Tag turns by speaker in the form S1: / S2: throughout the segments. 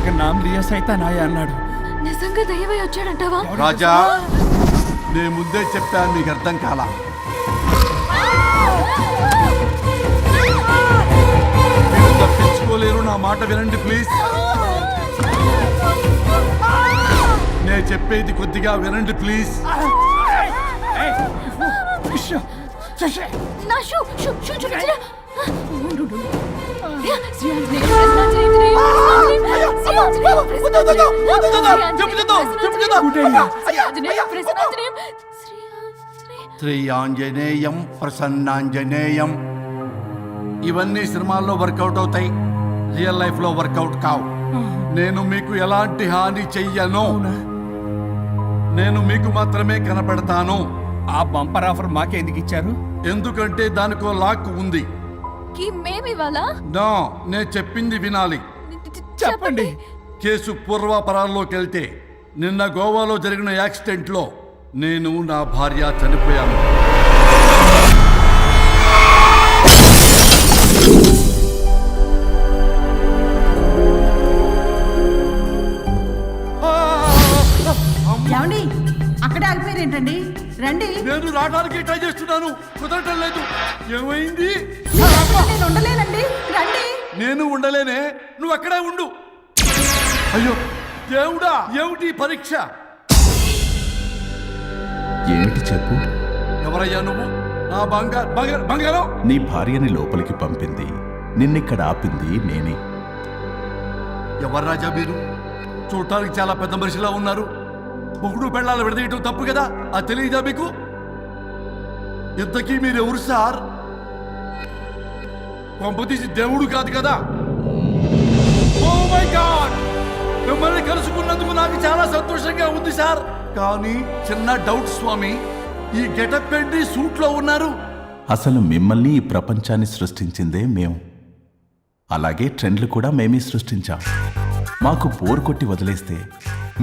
S1: Agar నామ్ లియా సైతాన్ ఆయా అన్నాడు.
S2: నిజంగా దయ్యమై వచ్చాడంటావా?
S3: రాజా, నేను ముందే చెప్పాను, నీకు అర్థం కాలా. మీరు తప్పించుకోలేరు, నా మాట వినండి ప్లీజ్. నేను చెప్పేది కొద్దిగా వినండి ప్లీజ్.
S2: నా షూ చూపించరా?
S3: శ్రీ ఆంజనేయం ప్రసన్నాంజనేయం. ఇవన్నీ సినిమాల్లో వర్కౌట్ అవుతాయి, రియల్ లైఫ్ లో వర్కౌట్ కావు. నేను మీకు ఎలాంటి హాని చెయ్యను. నేను మీకు మాత్రమే కనపడతాను.
S1: ఆ బంపర్ ఆఫర్ మాకే ఎందుకు ఇచ్చారు?
S3: ఎందుకంటే దానికో లాక్ ఉంది.
S2: మేమివాలా?
S3: నో, నేను చెప్పింది వినాలి.
S1: చెప్పండి.
S3: కేసు పూర్వాపరాల్లోకి వెళ్తే నిన్న గోవాలో జరిగిన యాక్సిడెంట్ లో నేను నా భార్య చనిపోయాను.
S4: ఏమండి, అక్కడే ఆగిపోయారేంటండి? రండి.
S3: నేను రావడానికి ట్రై చేస్తున్నాను, కుదరటం లేదు. ఏమైంది?
S4: నేను ఉండలేనండి, రండి.
S3: నేను ఉండలేనే, నువ్వు అక్కడే ఉండు. అయ్యో దేవుడా, ఏమిటి పరీక్ష?
S5: ఏమిటి చెప్పు.
S3: ఎవరయ్యా నువ్వు? నా బంగారం.
S5: నీ భార్యని లోపలికి పంపింది, నిన్నిక్కడ ఆపింది నేనే.
S3: ఎవరు రాజా మీరు? చూడటానికి చాలా పెద్ద మనిషిలా ఉన్నారు. మొగుడు పెళ్ళాలు విడదీయటం తప్పు కదా, అది తెలియదా మీకు? ఇంతకీ మీరు ఎవరు సార్? కొంపతీసి దేవుడు కాదు కదా? ఓ మై గాడ్, మిమ్మల్ని కలుసుకున్నందుకు నాకు చాలా సంతోషంగా ఉంది సార్. కానీ చిన్న డౌట్ స్వామి, ఈ గెటప్ ఏంటి సూట్ లో ఉన్నారు?
S5: అసలు మిమ్మల్ని ఈ ప్రపంచాన్ని సృష్టించిందే మేము. అలాగే ట్రెండ్లు కూడా మేమే సృష్టించాం. మాకు బోర్ కొట్టి వదిలేస్తే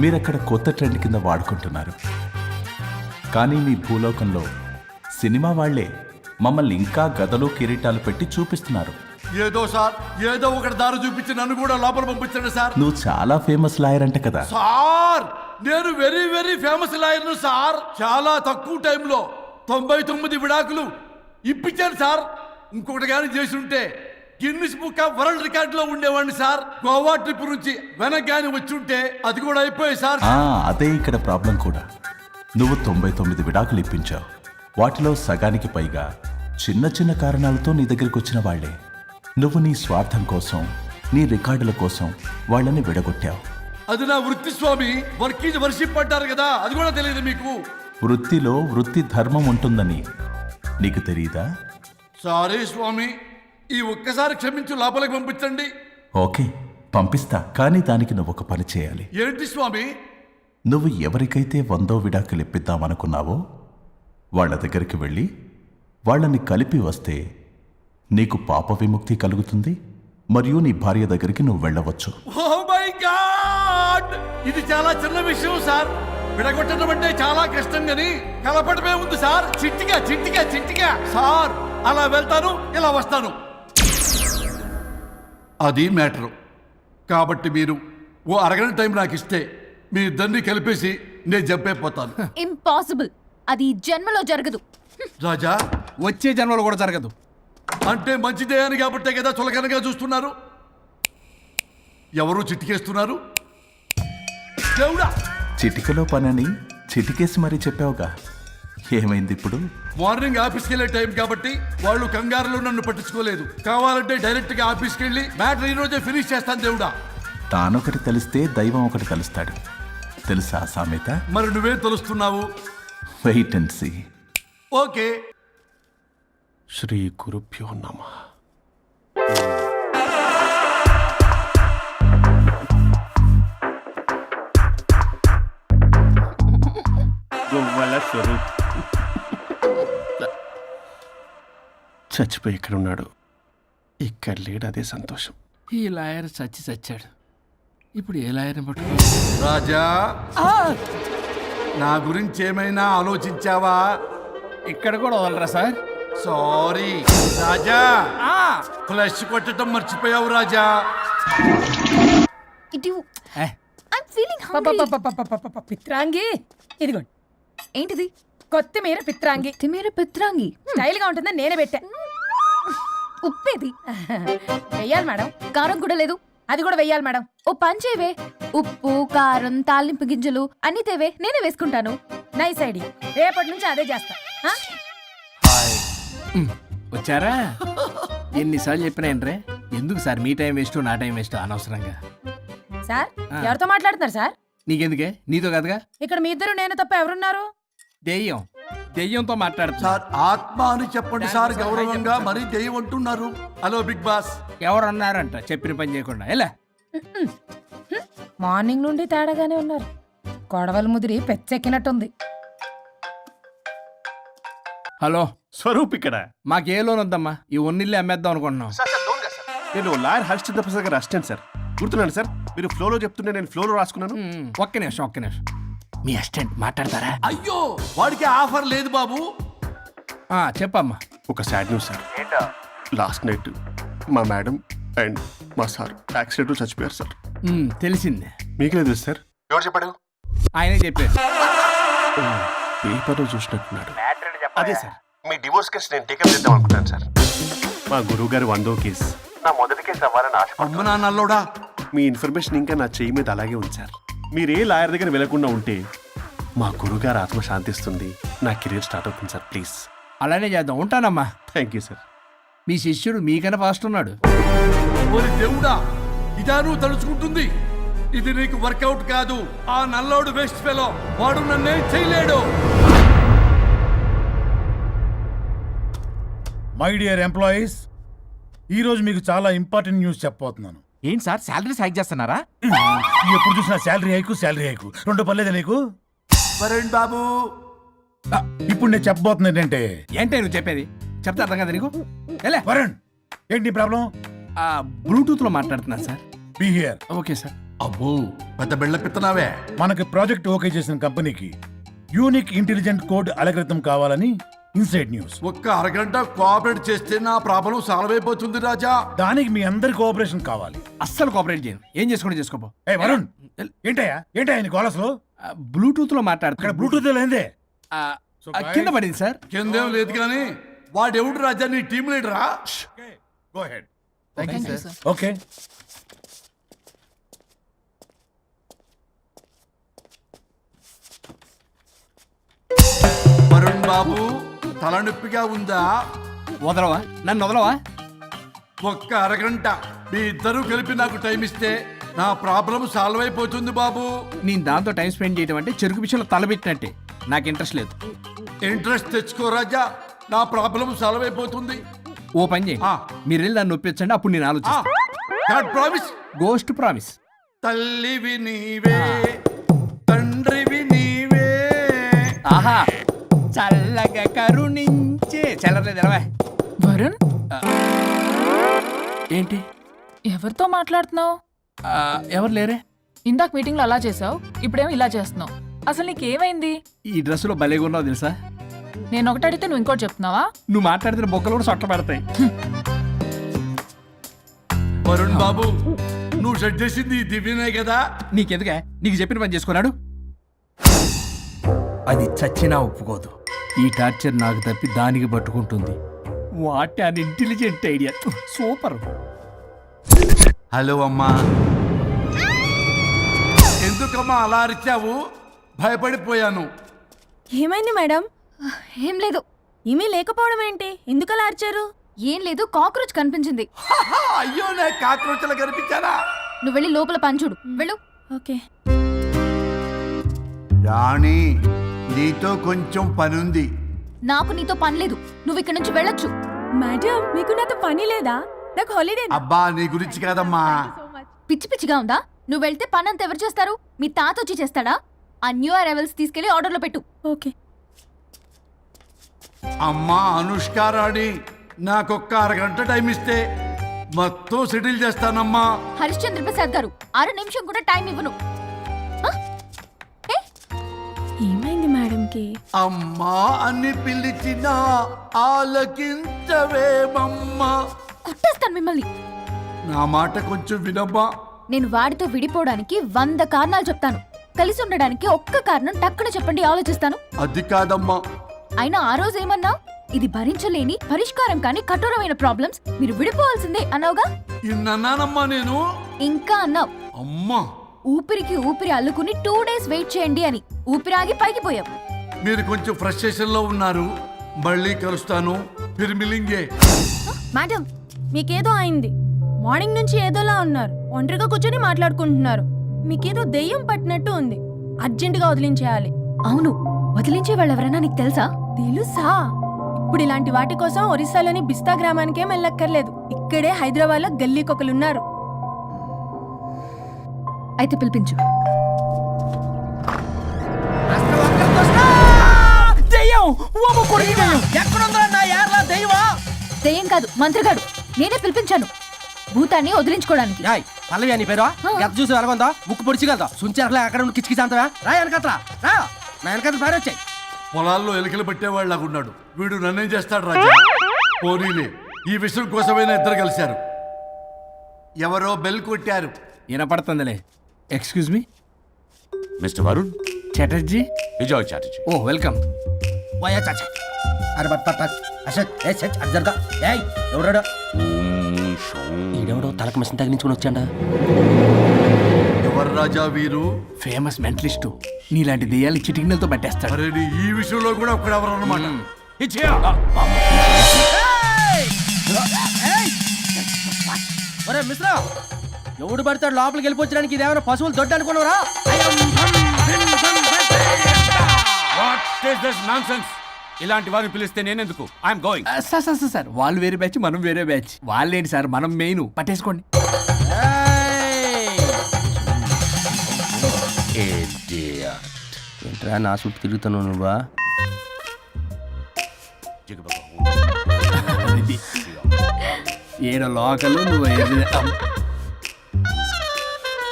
S5: మీరక్కడ కొత్త ట్రెండ్ కింద వాడుకుంటున్నారు. కానీ మీ భూలోకంలో సినిమా వాళ్లే మమ్మల్ని ఇంకా గదలో కిరీటాలు పెట్టి చూపిస్తున్నారు.
S3: ఏదో సార్, ఏదో ఒకటి దారి చూపించి నన్ను కూడా లోపల పంపించండి సార్.
S5: నువ్వు చాలా ఫేమస్ లాయర్ అంట కదా
S3: సార్? నేను వెరీ వెరీ ఫేమస్ లాయర్ను సార్. చాలా తక్కువ టైంలో 99 విడాకులు ఇప్పించాను సార్. ఇంకొకటి కానీ చేసి ఉంటే Guinness book of world record లో ఉండేవాడిని సార్. గోవా ట్రిప్ నుంచి వెనక్ గాని వచ్చి ఉంటే అది కూడా అయిపోయాయి సార్.
S5: అదే ఇక్కడ ప్రాబ్లం కూడా. నువ్వు 99 విడాకులు ఇప్పించావు. వాటిలో సగానికి పైగా చిన్న చిన్న కారణాలతో నీ దగ్గరికి వచ్చిన వాళ్లే. నువ్వు నీ స్వార్థం కోసం, నీ రికార్డుల కోసం వాళ్ళని విడగొట్టావు.
S3: అది నా వృత్తి స్వామి. వర్క్ ఈజ్ వర్షిప్ అంటారు కదా, అది కూడా తెలియదు మీకు?
S5: వృత్తిలో వృత్తి ధర్మం ఉంటుందని నీకు తెలియదా?
S3: సారీ స్వామి, ఈ ఒక్కసారి క్షమించు, లోపలికి పంపించండి.
S5: ఓకే, పంపిస్తా. కానీ దానికి నువ్వు ఒక పని చేయాలి.
S3: ఏంటి స్వామి?
S5: నువ్వు ఎవరికైతే 100వ విడాకులు ఇప్పిద్దామనుకున్నావో వాళ్ళ దగ్గరికి వెళ్ళి వాళ్ళని కలిపి వస్తే నీకు పాప విముక్తి కలుగుతుంది. మరియు నీ భార్య దగ్గరికి నువ్వు వెళ్ళవచ్చు.
S3: ఓ మై గాడ్, ఇది చాలా చిన్న విషయం సార్. విడగొట్టడం అంటే చాలా కష్టం గని కలపడమే ఉంది సార్. చిట్టిగా చిట్టిగా చిట్టిగా సార్. అలా వెళ్తాను, ఇలా వస్తాను, అది మ్యాటరు. కాబట్టి మీరు ఓ అరగంట టైం నాకు ఇస్తే మీ ఇద్దరిని కలిపేసి నేను జంపైపోతాను.
S2: ఇంపాసిబుల్, అది జన్మలో జరగదు.
S3: రాజా,
S1: వచ్చే జన్మలో కూడా జరగదు.
S3: అంటే మంచిదే అని కాబట్టే కదా చులకనగా చూస్తున్నారు. ఎవరు చిట్టికేస్తున్నారు? దేవుడా,
S5: చిటికలో పనని చిటికేసి మరీ చెప్పావుగా, ఏమైంది ఇప్పుడు?
S3: మార్నింగ్ ఆఫీస్కి వెళ్ళే టైం కాబట్టి వాళ్ళు కంగారులో నన్ను పట్టించుకోలేదు. కావాలంటే డైరెక్ట్ గా ఆఫీస్కి వెళ్ళి మ్యాటర్ ఈ రోజే ఫినిష్ చేస్తాను. దేవుడా,
S5: తానొకటి తెలిస్తే దైవం ఒకటి కలుస్తాడు, తెలుసా సామెత?
S3: మరి నువ్వే తెలుస్తున్నావు.
S5: Wait and see.
S3: ఓకే.
S6: శ్రీ గురుభ్యో నమః. చచ్చిపోయి ఇక్కడ ఉన్నాడు, ఇక్కడ లేడు, అదే సంతోషం.
S1: ఈ లాయర్ చచ్చాడు. ఇప్పుడు ఏ లాయర్ని పట్టుకో?
S3: రాజా, నా గురించి ఏమైనా ఆలోచించావా?
S1: ఇక్కడ కూడా వదలరా సార్?
S3: సారీ రాజా, ఫ్లష్ కొట్టడం మర్చిపోయావు రాజా.
S2: ఇటు
S1: ఏ,
S2: ఐమ్ ఫీలింగ్ హంగ్రీ.
S7: పిత్రాంగి ఇదిగోండి
S2: ఏంటిది?
S7: కొత్తిమీర పిత్రాంగి
S2: తిమేర పిత్రాంగి.
S7: స్టైల్ గా ఉంటుందని నేనే పెట్టా
S2: ఉప్పేది?
S7: వెయ్యాలి మేడం,
S2: కారం కూడా లేదు.
S7: అది కూడా వెయ్యాలి మేడం.
S2: ఓ పంచేవే, ఉప్పు కారం తాలింపు గింజలు అన్ని తేవే, నేనే వేసుకుంటాను.
S7: నైస్ ఐడియా, రేపటి నుంచి అదే చేస్తా. ఆ?
S1: వచ్చారా? ఎన్నిసార్లు చెప్పినాయంట్రే, ఎందుకు సార్ మీ టైం వేస్ట్ నా టైం వేస్ట్ అనవసరంగా?
S7: సార్ ఎవరితో మాట్లాడుతున్నారు సార్?
S1: నీకెందుకే, నీతో కదగా.
S7: ఇక్కడ మీ ఇద్దరు నేను తప్ప ఎవరున్నారు?
S1: దెయ్యంతో మాట్లాడుతున్నా.
S3: సార్ ఆత్మ అని చెప్పండి సార్, గౌరవంగా మరీ దెయ్యం అంటున్నారు. Hello big boss.
S1: ఎవరు అన్నారంట చెప్పిన పని చేయకుండా? ఎలా
S7: మార్నింగ్ నుండి తేడాగానే ఉన్నారు. గొడవల ముదిరి పెచ్చెక్కినట్టుంది.
S1: హలో,
S6: స్వరూప్ ఇక్కడ.
S1: మాకే లోన్ వద్దమ్మా, ఈ ఒన్నిల్లు అమ్మేద్దాం అనుకుంటున్నాం.
S6: నేను లాయర్ హరిశ్చంద్ర ప్రసాద్ గారు అసిస్టెంట్ సార్. గుర్తున్నాను సార్, మీరు ఫ్లోలో చెప్తుంటే నేను ఫ్లోలో రాసుకున్నాను.
S1: ఒక్క నిమిషం. మీ అసిస్టెంట్ మాట్లాడతారా?
S3: అయ్యో వాడికి ఆఫర్ లేదు బాబు.
S1: చెప్పమ్మా.
S6: ఒక sad news sir. Last night మా మేడం అండ్ మా సార్ యాక్సిడెంట్ చచ్చిపోయారు సార్.
S1: తెలిసిందే.
S6: మీకే తెలుసు సార్. ఎవరు చెప్పాడు?
S1: ఆయనే చెప్పారు.
S6: పేపర్లో చూసినట్టున్నాడు. అదే సార్, మీ డివోర్స్ కేసు నేను టేకప్ చేద్దాం అనుకుంటాను సార్. మా గురువు గారు 100వ కేసు నా మొదటి కేసు అవ్వాలని ఆశ.
S3: అమ్మ నాన్నల్లోడా,
S6: మీ ఇన్ఫర్మేషన్ ఇంకా నా చెయ్యి మీద అలాగే ఉంది సార్. మీరు ఏ లాయర్ దగ్గర వెళ్లకుండా ఉంటే మా గురువుగారు ఆత్మ శాంతిస్తుంది, నా కెరీర్ స్టార్ట్ అవుతుంది సార్. ప్లీజ్
S1: అలానే చేద్దాం. ఉంటానమ్మా.
S6: Thank you sir.
S1: మీ శిష్యుడు మీకన్నా ఫాస్ట్ ఉన్నాడు.
S3: ఓరి దేవుడా, ఇదా నువ్వు తలుచుకుంటుంది? ఇది నీకు వర్కౌట్ కాదు. ఆ నల్లోడు వేస్ట్ ఫెలో, వాడు నన్నేం చేయలేడు.
S8: మై డియర్ ఎంప్లాయీస్, ఈరోజు మీకు చాలా ఇంపార్టెంట్ న్యూస్ చెప్పబోతున్నాను.
S9: ఏంటి సార్ శాలరీస్ హైక్ చేస్తున్నారా?
S8: ఎప్పుడు చూసినా శాలరీ హైకు రెండు పర్లేదా నీకు?
S3: వరుణ్ బాబు,
S8: ఇప్పుడు నేను చెప్పబోతున్నా ఏంటంటే,
S1: ఏంటే నువ్వు చెప్పేది? చెప్తే అర్థం కదా నీకు? ఎలా?
S8: వరుణ్, ఏంటి నీ ప్రాబ్లం?
S1: బ్లూటూత్ లో మాట్లాడుతున్నాను sir.
S8: Be here.
S1: Okay sir.
S3: అబ్బో పెద్ద బిళ్ళ పిత్తనావే.
S8: మనకి ప్రాజెక్ట్ ఓకే చేసిన కంపెనీకి యూనిక్ ఇంటెలిజెంట్ కోడ్ అలకృతం కావాలని ఇన్సైడ్ న్యూస్.
S3: ఒక్క అరగంట కోఆపరేట్ చేస్తే నా ప్రాబ్లం సాల్వ్ అయిపోతుంది రాజా.
S8: దానికి మీ అందరి కోఆపరేషన్ కావాలి.
S1: అస్సలు కోఆపరేట్ చేయను. ఏం చేసుకోండి చేసుకోపో.
S8: ఏ వరుణ్, ఏంటయ్యా నీ గోలస్లో?
S1: బ్లూటూత్ లో
S8: ఇక్కడ
S1: మాట్లాడుతున్నా.
S8: బ్లూటూత్ లేదే.
S1: కింద పడింది సార్.
S3: కిందేం లేదు కానీ వాడెవడు రాజా, నీ టీం లీడరా?
S8: Go ahead.
S9: Sir.
S8: Okay.
S3: Varun Babu, తలనొప్పిగా ఉందా?
S1: వదలవా? నన్ను వదలవా?
S3: ఒక్క అరగంట మీ ఇద్దరూ కలిపి నాకు టైం ఇస్తే నా ప్రాబ్లం సాల్వ్ అయిపోతుంది బాబు.
S1: నేను దాంతో టైం స్పెండ్ చేయడం అంటే చెరుకు విషయంలో తలబెట్టినట్టే. నాకు ఇంట్రెస్ట్ లేదు.
S3: ఇంట్రెస్ట్ తెచ్చుకో రాజా, నా ప్రాబ్లం సాల్వ్ అయిపోతుంది.
S1: ఓ పని చేయండి, మీరు వెళ్ళి దాన్ని నొప్పించండి, అప్పుడు నేను ఆలోచిస్తాను.
S3: ప్రామిస్.
S1: Ghost promise.
S3: తల్లివి నీవే, తండ్రివి నీవే.
S1: ఆహా, చల్లగా కరుణించే. చల్లలేదు ఎలవా.
S4: వరుణ్,
S1: ఏంటి?
S4: ఎవరితో మాట్లాడుతున్నావు?
S1: ఎవరు లేరే?
S4: ఇందాక మీటింగ్ లో అలా చేసావు, ఇప్పుడేమో ఇలా చేస్తున్నావు. అసలు నీకేమైంది?
S1: ఈ డ్రెస్సులో భలేగా ఉన్నావు తెలుసా?
S4: నేను ఒకటి అడిగితే నువ్వు ఇంకోటి చెప్తున్నావా?
S1: నువ్వు మాట్లాడితే బొక్కలు కూడా సొట్ట పడతాయి.
S3: వరుణ్ బాబు, నువ్వు సెట్ చేసింది ఈ దివ్యనే కదా?
S1: నీకెందుకే? నీకు చెప్పిన పని చేసుకున్నాడు. అది చచ్చినా ఒప్పుకోదు. ఈ టార్చర్ నాకు తప్పి దానికి పట్టుకుంటుంది. What an intelligent idea. Super.
S3: Hello అమ్మా. ఎందుకమ్మా అలా అరిచావు? భయపడిపోయాను.
S7: ఏమైంది మేడం?
S2: ఏం లేదు.
S7: ఏమీ లేకపోవడం ఏంటి? ఎందుకు అలా అరిచారు?
S2: ఏం లేదు, కాక్రోచ్ కనిపించింది.
S3: అయ్యో, నా కాక్రోచ్లు కనిపించారా?
S2: నువ్వు వెళ్ళి లోపల పని చూడు. వెళ్ళు.
S7: ఓకే.
S3: రాణి, నీతో కొంచెం పనుంది.
S2: నాకు నీతో పని లేదు. నువ్వు ఇక్కడ నుంచి వెళ్ళొచ్చు.
S7: మేడం, మీకు నాతో పని లేదా? నాకు హాలిడే.
S3: అబ్బా, నీ గురించి కాదమ్మా.
S2: పిచ్చి పిచ్చిగా ఉందా? నువ్వు వెళ్తే పని అంతా ఎవరు చేస్తారు? మీ తాత వచ్చి చేస్తాడా? ఆ న్యూ అరైవల్స్ తీసుకెళ్లి ఆర్డర్లో పెట్టు.
S7: ఓకే.
S3: అమ్మా అనుష్క రాణి, నాకొక్క అరగంట టైం ఇస్తే మొత్తం సెటిల్ చేస్తానమ్మా.
S2: హరిశ్చంద్ర ప్రసాద్ గారు, 6 నిమిషం కూడా టైం ఇవ్వను.
S7: ఏమైంది మేడంకి?
S3: అమ్మా అని పిలిచినా ఆలకించవేమమ్మా.
S2: కొట్టేస్తాను మిమ్మల్ని.
S3: నా మాట కొంచెం వినమ్మా.
S2: నేను వాడితో విడిపోవడానికి 100 కారణాలు చెప్తాను. కలిసి ఉండడానికి ఒక్క కారణం టక్కున చెప్పండి, ఆలోచిస్తాను.
S3: అది కాదమ్మా.
S2: అయినా ఆ రోజు ఏమన్నా, ఇది భరించలేని పరిష్కారం కాని కఠోరమైన ప్రాబ్లమ్స్, మీరు విడిపోవాల్సిందే అన్నావుగా.
S3: ఇన్నానమ్మా నేను.
S2: ఇంకా అన్నావు,
S3: అమ్మా
S2: ఊపిరికి ఊపిరి అల్లుకుని 2 days వెయిట్ చేయండి అని. ఊపిరాగి పైకి పోయావు.
S3: మీరు కొంచెం ఫ్రస్ట్రేషన్ లో ఉన్నారు. మళ్ళీ కలుస్తాను. ఫిర్మిలింగే.
S10: మేడం, మీకేదో అయింది. మార్నింగ్ నుంచి ఏదోలా ఉన్నారు. ఒంటరిగా కూర్చొని మాట్లాడుకుంటున్నారు. మీకేదో దెయ్యం పట్టినట్టు ఉంది. అర్జెంటుగా వదిలించేయాలి.
S2: అవును, వదిలించే వాళ్ళెవరైనా నీకు తెలుసా?
S10: తెలుసా? ఇప్పుడు ఇలాంటి వాటి కోసం ఒరిస్సాలోని బిస్తా గ్రామానికేం వెళ్ళక్కర్లేదు. ఇక్కడే హైదరాబాద్ లో గల్లీకొకలున్నారు.
S2: అయితే పిలిపించు. దెయ్యం కాదు, మంత్రగాడు. నేనే పిలిపించాను భూతాన్ని వదిలించుకోవడానికి.
S9: పల్లవి అని పేరు
S2: ఆ.
S9: గత చూసి వెలగొందా ముక్కు పొడిచిగలదా సుంచరలే అక్కడ ఉండి కిచకిచ అంతవా రా వెనకత్రా రా నా వెనకత్ర పారి వచ్చాయి.
S3: పొలాల్లో ఎలుకలు పట్టేవాళ్ళగా ఉన్నాడు వీడు. నన్నేం చేస్తాడు రాజా? పోనీలే, ఈ విషయం కోసమైనా ఇద్దరు కలిశారు. ఎవరో బెల్ కొట్టారు.
S1: వినపడుతుందిలే. Excuse me,
S11: mister Varun,
S1: Chatterjee.
S11: Vijay Chatterjee.
S1: Oh welcome.
S9: వయా చాచా అరే బట్ అసత్ ఏ సచ్ అర్జర్గా ఏయ్ ఎవరాడు ఈడెవడో తలకు మిషన్ తగిలించుకుని వచ్చాడా?
S3: ఎవరు రాజా వీరు?
S1: Famous mentalist. నీలాంటి దెయ్యాలు చిటికినలతో పట్టేస్తాడు.
S3: అరే నీ ఈ విషయంలో కూడా ఒకడెవరు అన్నమాట.
S9: ఒరే మిశ్రా, ఎవడు పడతాడు లోపలికి వెళ్ళిపోవడానికి? ఇదేమైనా పశువులు దొడ్డు అనుకున్నారా?
S11: ఇలాంటి వారిని పిలిస్తే నేనెందుకు? I'm going.
S1: Sir sir sir, వాళ్ళు వేరే బ్యాచ్, మనం వేరే బ్యాచ్. వాళ్ళేంటి సార్, మనం మెయిన్. పట్టేసుకోండి.
S9: ఏంట్రా నా చుట్టూ తిరుగుతున్నావు నువ్వా?
S1: ఏడ లోకలు నువ్వు ఏది-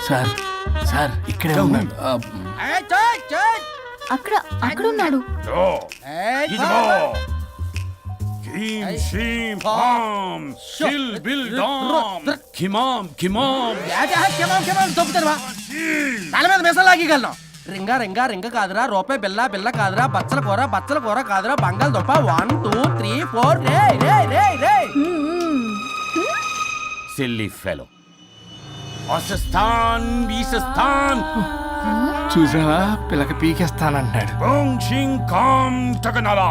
S1: సార్ సార్ ఇక్కడే ఉన్నాడు.
S2: అక్కడ అక్కడ ఉన్నాడు.
S9: తల మీద మిసం లాగగలను. రింగా రింగా రింగ కాదురా, రూపాయి బిల్ల బిల్ల కాదురా, బచ్చల కూర కాదురా, బంగాళదుంప 1 2 3 4 రే రే రే రే.
S11: Silly fellow. వాసస్థాన్ వీసస్థాన్
S1: చూసావా, పిల్లకి పీకేస్తానంటాడు.
S11: ఓం షిం కాం టకనలా.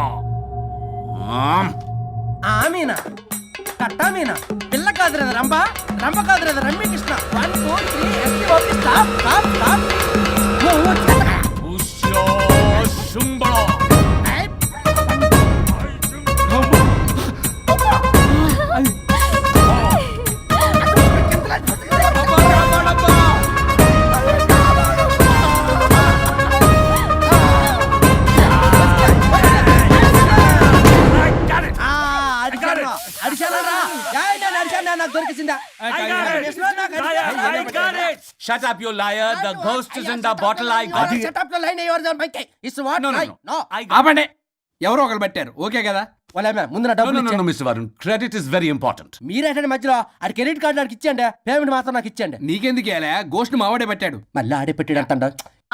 S9: మీనా కట్టా మీనా పిల్ల కాదురా రంభ, రంభ కాదురా Ramya Krishna. 1 2 3 S T O P stop stop stop.
S11: ఉష్యో శుంబళ.
S9: నాకు దొరికిందా?
S11: Shut up, you liar. The ghost is in the bottle. I got it.
S1: No, no, no. ఆపండి. ఎవరో ఒకరు పెట్టారు, ఓకే కదా?
S9: ముందు నా
S11: No,
S9: డబ్బులు
S11: no, no,
S9: ఇచ్చే.
S11: no, Mr. Varun. Credit is very important.
S9: మీరేంటండి మధ్యలో? ఆడి క్రెడిట్ కార్డు నాకు ఇచ్చేయండి, పేమెంట్ మాత్రం నాకు ఇచ్చేయండి.
S1: నీకెందుకు ఇలా? గోస్ట్ మావాడే పెట్టాడు.
S9: మళ్ళీ ఆడే పెట్టాడు అంట.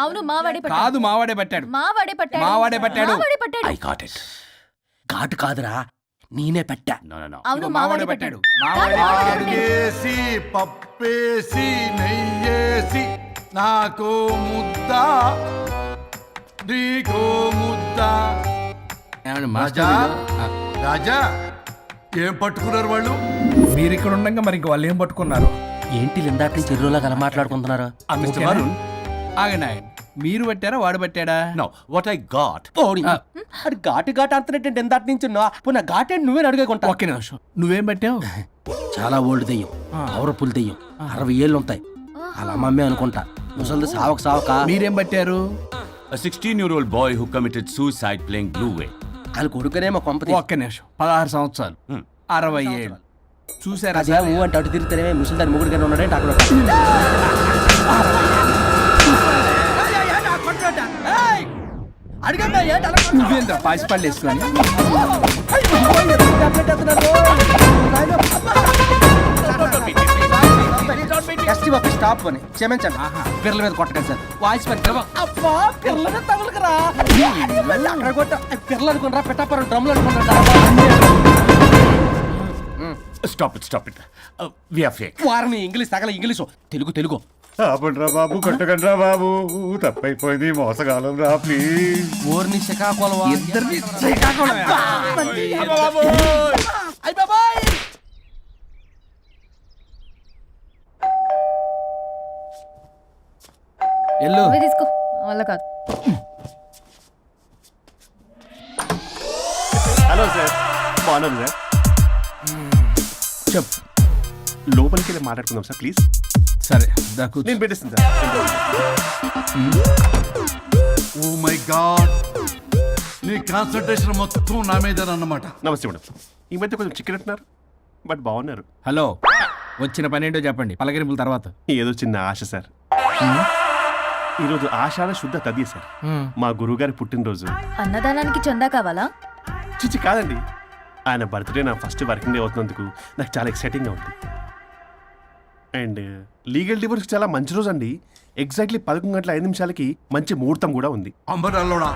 S2: అవును, మావాడే పట్టాడు.
S1: కాదు, మావాడే పెట్టాడు.
S2: మావాడే పట్టాడు.
S1: మావాడే పట్టాడు.
S2: మావాడే పట్టాడు.
S11: I got it.
S9: ఘాటు కాదురా, నేనే పెట్టా.
S11: No, no, no.
S2: అవును,
S1: మావాడే
S2: మావాడే
S1: పెట్టాడు.
S2: పట్టాడు.
S1: మావాడే పెట్టాడు.
S3: ఆకేసి పప్పేసి నెయ్యేసి నాకు ముద్ద నీకో ముద్ద.
S1: ఏమండి
S3: రాజా
S1: మాస్టర్?
S3: రాజా ఏం పట్టుకున్నారు వాళ్ళు?
S1: మీరు ఇక్కడ ఉండగా మరి ఇంక వాళ్ళు ఏం పట్టుకున్నారు?
S9: ఏంటి ఇందాక నుంచి చెరువులా కల మాట్లాడుకుంటున్నారు?
S11: Mr.
S1: ఓకేనా?
S11: Varun.
S1: ఆగండి ఆగండి. మీరు పట్టారా వాడు పట్టాడా?
S11: No, what I got.
S9: అది ఘాటు ఘాటు అంతనేంటి ఇందాక నుంచి నా ఘాటేంటి నువ్వే అడుగుకుంటా.
S1: ఒక్క నిమిషం, నువ్వేం పట్టావు?
S9: చాలా ఓల్డ్ దెయ్యం, పవర్ఫుల్ దెయ్యం, 60 ఏళ్ళు ఉంటాయి. అలా అమ్మమ్మే అనుకుంటా. ముసలిది సావక సావక.
S1: మీరేం పట్టారు?
S11: A 16-year-old boy who committed suicide playing Blue Whale.
S9: వాళ్ళ కొడుకునేమో కొంపతి.
S1: ఒక్క నిమిషం, 16 సంవత్సరాలు, 60 ఏళ్ళు. చూసారా?
S9: అదే ఊ అంటే అటు తిరిగితేనే ముసలి దాని ముగ్గురు గారు ఉన్నాడే అక్కడ.
S1: నువ్వేంద్ర పాసిపళ్ళు వేసుకొని
S9: ఎస్టీ బాబు స్టాప్ అని క్షమించండి పిల్లల మీద కొట్టకండి సార్ వాయిస్ పెట్టి అబ్బా పిల్లల మీద తగులుకురా అక్కడ కొట్ట పిల్లలు అనుకున్నారా పెట్టాపరం డ్రమ్లు అనుకున్నారా
S11: Stop it. We are fake.
S9: వారిని ఇంగ్లీష్ తగల ఇంగ్లీషు తెలుగు తెలుగు
S8: ఆపండ్రా బాబు కొట్టకండ్రా బాబు తప్పైపోయింది మోసగాలం రా ప్లీజ్.
S9: ఊరిని శ్రీకాకుళం
S1: ఇద్దరిని
S9: అయ్ బాబాయ్
S1: ఎల్లు
S2: నువ్వే తీసుకో వల్ల కాదు.
S6: హలో సార్, బాగున్నాను సార్.
S1: చెప్పు.
S6: లోపలికి వెళ్ళి మాట్లాడుకుందాం సార్ ప్లీజ్.
S1: సరే దా కూర్చో.
S6: నేను పెట్టేస్తాను సార్.
S3: ఓ మై గాడ్, నీ కాన్సన్ట్రేషన్ మొత్తం నా మీదనన్నమాట.
S6: నమస్తే మేడం. ఈ మధ్య కొంచెం చికెన్ అంటున్నారు, బట్ బాగున్నారు.
S1: హలో, వచ్చిన పని ఏంటో చెప్పండి, పలకరింపుల తర్వాత.
S6: ఏదో చిన్న ఆశ సార్. ఈరోజు ఆషాఢ శుద్ధ తదియ సార్, మా గురువుగారి పుట్టినరోజు.
S2: అన్నదానానికి చందా కావాలా?
S6: చిచ్చి కాదండి, ఆయన బర్త్డే నా ఫస్ట్ వర్కింగ్ డే అవుతున్నందుకు నాకు చాలా ఎక్సైటింగ్గా ఉంది. అండ్ లీగల్ డివోర్స్కి చాలా మంచి రోజు అండి. ఎగ్జాక్ట్లీ 11:05 మంచి ముహూర్తం కూడా ఉంది.
S3: అంబరాల్లోడా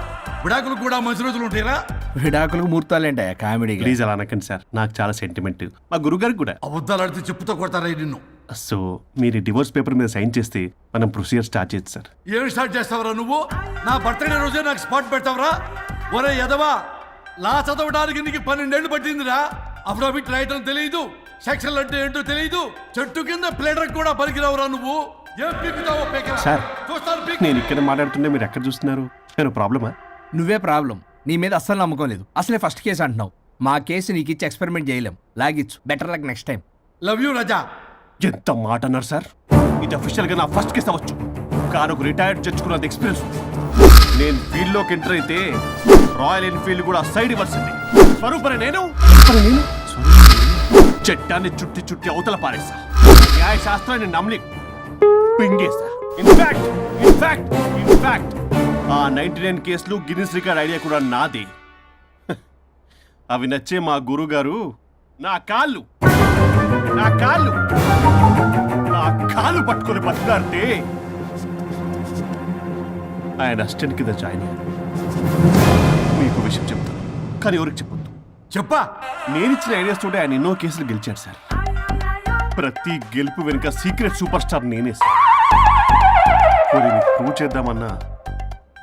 S3: విడాకులు కూడా మంచి రోజులు ఉంటాయిరా?
S1: విడాకులకు ముహూర్తాలేంటా కామెడీ?
S6: ప్లీజ్ అలా అనకండి సార్, నాకు చాలా సెంటిమెంట్, మా గురుగారికి కూడా.
S3: అబద్ధాలు ఆడితే చెప్పుతో కొడతారా నిన్ను?
S6: సో మీరు డివోర్స్ పేపర్ మీద సైన్ చేస్తే మనం ప్రొసీజర్ స్టార్ట్ చేయొచ్చు సార్.
S3: ఏం స్టార్ట్ చేస్తావరా నువ్వు? నా బర్త్డే రోజే నాకు స్పాట్ పెడతావరా? ఒరే ఎదవా, లా చదవడానికి నీకు 12 ఏళ్ళు పట్టిందిరా. అఫిడవిట్ రాయటం తెలియదు, సెక్షన్లు అంటే ఏంటో తెలియదు, చెట్టు కింద ప్లేడర్ కూడా పనికిరావురా నువ్వు. ఏం పీకుతావో పీకరా.
S6: సార్,
S3: చూస్తాను పీకు.
S6: నేను ఇక్కడ మాట్లాడుతుంటే మీరు ఎక్కడ చూస్తున్నారు? నేను ప్రాబ్లమా?
S1: నువ్వే ప్రాబ్లం. నీ మీద అస్సలు నమ్మకం లేదు. అసలే ఫస్ట్ కేసు అంటున్నావు. మా కేసు నీకు ఇచ్చి ఎక్స్పెరిమెంట్ చేయలేం. లాగిచ్చు. Better luck next time.
S3: Love you Raja.
S6: ఎంత మాట అన్నారు సార్. ఇది అఫీషియల్గా నా ఫస్ట్ కేసు అవ్వచ్చు, కానీ ఒక రిటైర్డ్ జడ్జ్కున్నంత ఎక్స్పీరియన్స్. నేను ఫీల్డ్లోకి ఎంటర్ అయితే రాయల్ ఎన్ఫీల్డ్ కూడా సైడ్ ఇవ్వాల్సింది. స్వరూపనే నేను చట్టాన్ని చుట్టి చుట్టి అవతల పారేస్తా. న్యాయ శాస్త్రాన్ని నమ్మి పింగేస్తా. ఇన్ఫాక్ట్ ఆ 99 కేసులు గిన్నిస్ రికార్డ్ ఐడియా కూడా నాది. అవి నచ్చే మా గురుగారు నా కాళ్ళు పట్టుకొని బతుకాడితే ఆయన అసిస్టెంట్ కింద జాయిన్ అయ్యాను. మీకు విషయం చెప్తాను, కానీ ఎవరికి చెప్పొద్దు.
S3: చెప్పా.
S6: నేనిచ్చిన ఐడియాస్ తోటి ఆయన ఎన్నో కేసులు గెలిచాడు సార్. ప్రతి గెలుపు వెనుక సీక్రెట్ సూపర్ స్టార్ నేనే సార్. ప్రూవ్ చేద్దామన్నా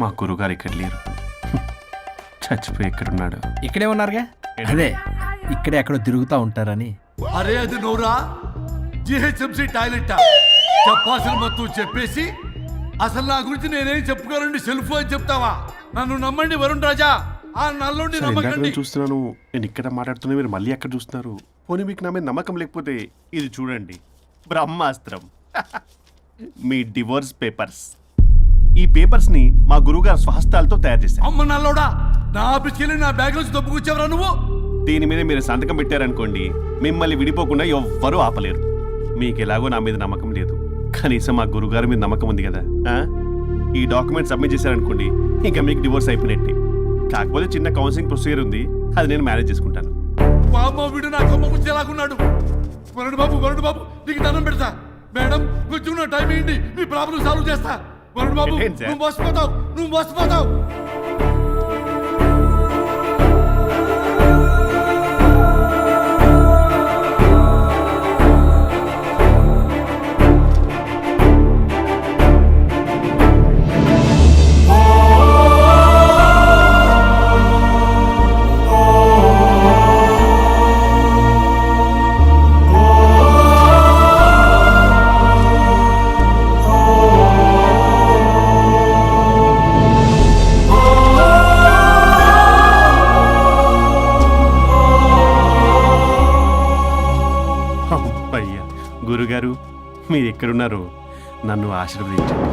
S6: మా గురుగారు ఇక్కడ లేరు. చచ్చిపోయి ఎక్కడున్నాడు?
S1: ఇక్కడే ఉన్నారుగా. అదే ఇక్కడే ఎక్కడో తిరుగుతూ ఉంటారని.
S3: అరే అది నోరా, జిహెచ్ఎంసీ టాయిలెట్ చెప్పాల్సిన మొత్తం చెప్పేసి అసలు నా గురించి నేనేం చెప్పుకోనండి సెల్ఫ్ అని చెప్తావా? నన్ను నమ్మండి వరుణ్ రాజా, ఆ నల్లుండి
S6: సార్, ఇందాక
S3: నమ్మకండి.
S6: నేను చూస్తున్నాను, నేను ఇక్కడ మాట్లాడుతున్నా, మీరు మళ్ళీ ఎక్కడ చూస్తున్నారు? పోనీ మీకు నా మీద నమ్మకం లేకపోతే ఇది చూడండి, బ్రహ్మాస్త్రం. మీ డివోర్స్ పేపర్స్. ఈ పేపర్స్ ని మా గురువుగారు స్వహస్తాలతో తయారు చేశారు.
S3: అమ్మ నల్లోడా, నా ఆఫీస్కి వెళ్ళి నా బ్యాగ్ నుంచి దొబ్బుకొచ్చావరా నువ్వు?
S6: దీని మీద మీరు సంతకం పెట్టారనుకోండి, మిమ్మల్ని విడిపోకుండా ఎవ్వరూ ఆపలేరు. మీకు ఎలాగో నా మీద నమ్మకం లేదు, కనీసం మా గురుగారి మీద నమ్మకం ఉంది కదా. ఈ డాక్యుమెంట్ సబ్మిట్ చేశారనుకోండి, ఇంకా మీకు డివోర్స్ అయిపోయినట్టే. కాకపోతే చిన్న కౌన్సిలింగ్ ప్రొసీజర్ ఉంది, అది నేను మేనేజ్ చేసుకుంటాను.
S3: అమ్మ వీడు నా కొమ్మ గురించి ఎలాగున్నాడు? వరుణ్ బాబు నీకు దండం పెడతా. మేడం కొంచెం నా టైం ఏంటి, మీ ప్రాబ్లం సాల్వ్ చేస్తా. వరుణ్ బాబు
S6: ఏంటి సార్?
S3: నువ్వు మోసపోతావు.
S6: అయ్యా గురుగారు, మీరు ఎక్కడున్నారో నన్ను ఆశీర్వదించండి.